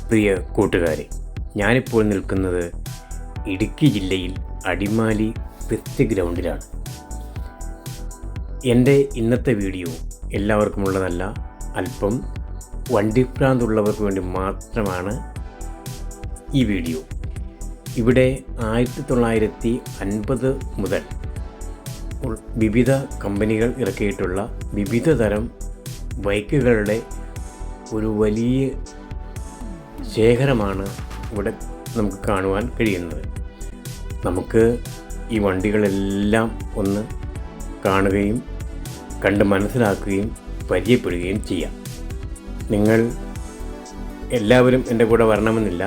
പ്രിയ കൂട്ടുകാരെ, ഞാനിപ്പോൾ നിൽക്കുന്നത് ഇടുക്കി ജില്ലയിൽ അടിമാലി ഫെസ്റ്റ് ഗ്രൗണ്ടിലാണ്. എൻ്റെ ഇന്നത്തെ വീഡിയോ എല്ലാവർക്കുമുള്ളതല്ല, അല്പം വണ്ടിഭ്രാന്തുള്ളവർക്ക് വേണ്ടി മാത്രമാണ് ഈ വീഡിയോ. ഇവിടെ 1950 മുതൽ വിവിധ കമ്പനികൾ ഇറക്കിയിട്ടുള്ള വിവിധ തരം ബൈക്കുകളുടെ ഒരു വലിയ ശേഖരമാണ് ഇവിടെ നമുക്ക് കാണുവാൻ കഴിയുന്നത്. നമുക്ക് ഈ വണ്ടികളെല്ലാം ഒന്ന് കാണുകയും കണ്ട് മനസ്സിലാക്കുകയും പരിചയപ്പെടുകയും ചെയ്യാം. നിങ്ങൾ എല്ലാവരും എൻ്റെ കൂടെ വരണമെന്നില്ല,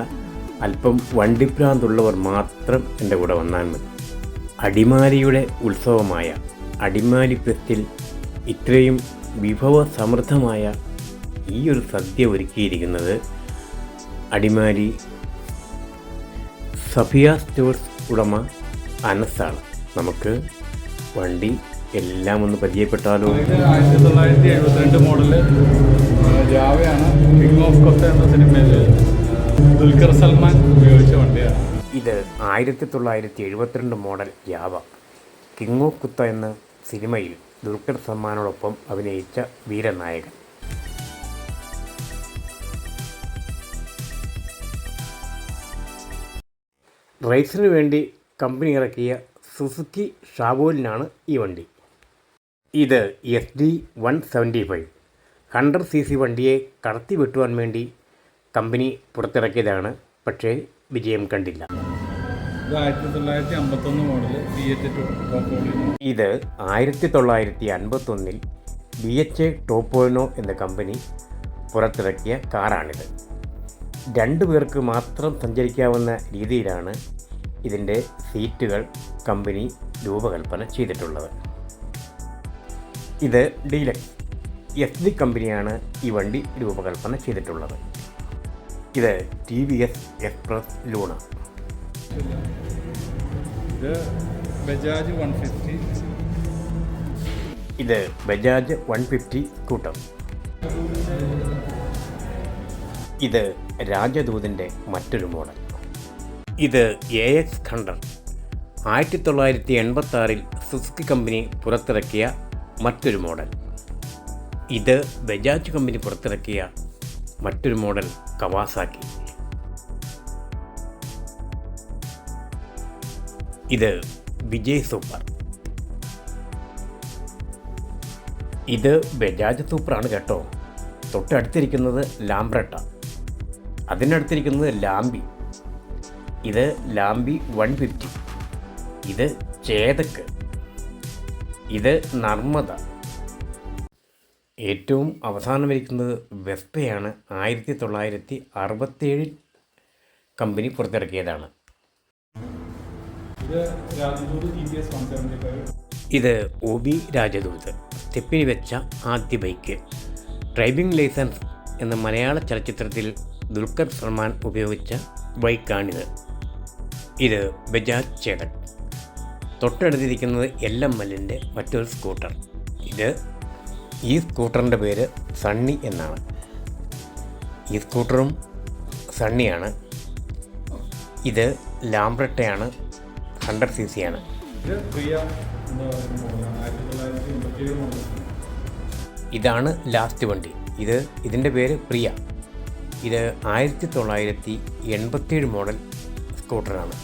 അല്പം വണ്ടിഭ്രാന്തുള്ളവർ മാത്രം എൻ്റെ കൂടെ വന്നാൽ മതി. അടിമാലിയുടെ ഉത്സവമായ അടിമാലി ഫെസ്റ്റിൽ ഇത്രയും വിഭവസമൃദ്ധമായ ഈ ഒരു സദ്യ ഒരുക്കിയിരിക്കുന്നത് അടിമാലി സഫിയ സ്റ്റോഴ്സ് ഉടമ അനസാണ്. നമുക്ക് വണ്ടി എല്ലാം ഒന്ന് പരിചയപ്പെട്ടാലോ. 1972 മോഡല് ജാവയാണ്. കിങ് ഓഫ് കൊത്ത എന്ന സിനിമയിൽ ദുൽഖർ സൽമാൻ ഉപയോഗിച്ച വണ്ടിയാണ്. ഇത് 1972 മോഡൽ ജാവ. കിങ് ഓഫ് കുത്ത എന്ന സിനിമയിൽ ദുൽഖർ സൽമാനോടൊപ്പം അഭിനയിച്ച വീരനായകൻ. റേസിന് വേണ്ടി കമ്പനി ഇറക്കിയ സുസുക്കി ഷാവോലിനാണ് ഈ വണ്ടി. ഇത് SD 175 100cc വണ്ടിയെ കടത്തി വെട്ടുവാൻ വേണ്ടി കമ്പനി പുറത്തിറക്കിയതാണ്. പക്ഷേ വിജയം കണ്ടില്ല. ഇത് 1951 മോഡല് ഇത് 1951 BHA ടോപ്പോനോ എന്ന കമ്പനി പുറത്തിറക്കിയ കാറാണിത്. 2 പേർക്ക് മാത്രം സഞ്ചരിക്കാവുന്ന രീതിയിലാണ് ഇതിൻ്റെ സീറ്റുകൾ കമ്പനി രൂപകൽപ്പന ചെയ്തിട്ടുള്ളത്. ഇത് ഡീലക്സ് SD കമ്പനിയാണ് ഈ വണ്ടി രൂപകൽപ്പന ചെയ്തിട്ടുള്ളത്. ഇത് TVS എക്സ്പ്രസ് ലൂണ. ഇത് ബജാജ് 150. ഇത് ബജാജ് 150 സ്കൂട്ടർ. ഇത് രാജദൂതിൻ്റെ മറ്റൊരു മോഡൽ. ഇത് AX 100 1986 സുസുക്കി കമ്പനി പുറത്തിറക്കിയ മറ്റൊരു മോഡൽ. ഇത് ബജാജ് കമ്പനി പുറത്തിറക്കിയ മറ്റൊരു മോഡൽ കവാസാക്കി. ഇത് വിജയ് സൂപ്പർ. ഇത് ബജാജ് സൂപ്പറാണ് കേട്ടോ. തൊട്ടടുത്തിരിക്കുന്നത് ലാംബ്രട്ട, അതിനടുത്തിരിക്കുന്നത് ലാംബി. ഇത് ലാംബി 150. ഇത് ചേതക്ക്. ഇത് നർമ്മദ. ഏറ്റവും അവസാനം ഇരിക്കുന്നത് വെസ്പയാണ്. 1967 കമ്പനി പുറത്തിറക്കിയതാണ്. ഇത് OB രാജദൂത് സ്റ്റെപ്പിന് വെച്ച ആദ്യ ബൈക്ക്. ഡ്രൈവിംഗ് ലൈസൻസ് എന്ന മലയാള ചലച്ചിത്രത്തിൽ ദുൽഖർ സൽമാൻ ഉപയോഗിച്ച ബൈക്കാണിത്. ഇത് ബജാജ് ചേതക്. തൊട്ടടുത്തിരിക്കുന്നത് LMLൻ്റെ മറ്റൊരു സ്കൂട്ടർ. ഈ സ്കൂട്ടറിൻ്റെ പേര് സണ്ണി എന്നാണ്. ഈ സ്കൂട്ടറും സണ്ണിയാണ്. ഇത് ലാംബ്രട്ടയാണ്, 100cc ആണ്. ഇതാണ് ലാസ്റ്റ് വണ്ടി. ഇതിൻ്റെ പേര് പ്രിയ. ഇത് 1987 മോഡൽ സ്കൂട്ടറാണ്.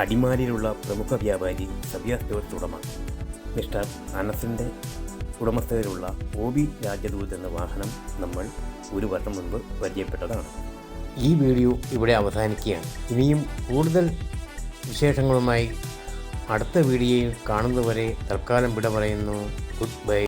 അടിമാലിയിലുള്ള പ്രമുഖ വ്യാപാരി സഫിയ സ്റ്റോഴ്സ് ഉടമ മിസ്റ്റർ അനസിൻ്റെ ഉടമസ്ഥതയിലുള്ള OB രാജദൂത് എന്ന വാഹനം നമ്മൾ ഒരു വർഷം മുൻപ് പരിചയപ്പെട്ടതാണ്. ഈ വീഡിയോ ഇവിടെ അവസാനിക്കുകയാണ്. ഇനിയും കൂടുതൽ വിശേഷങ്ങളുമായി അടുത്ത വീഡിയോയിൽ കാണുന്നതുവരെ തൽക്കാലം വിട പറയുന്നു. Good bye.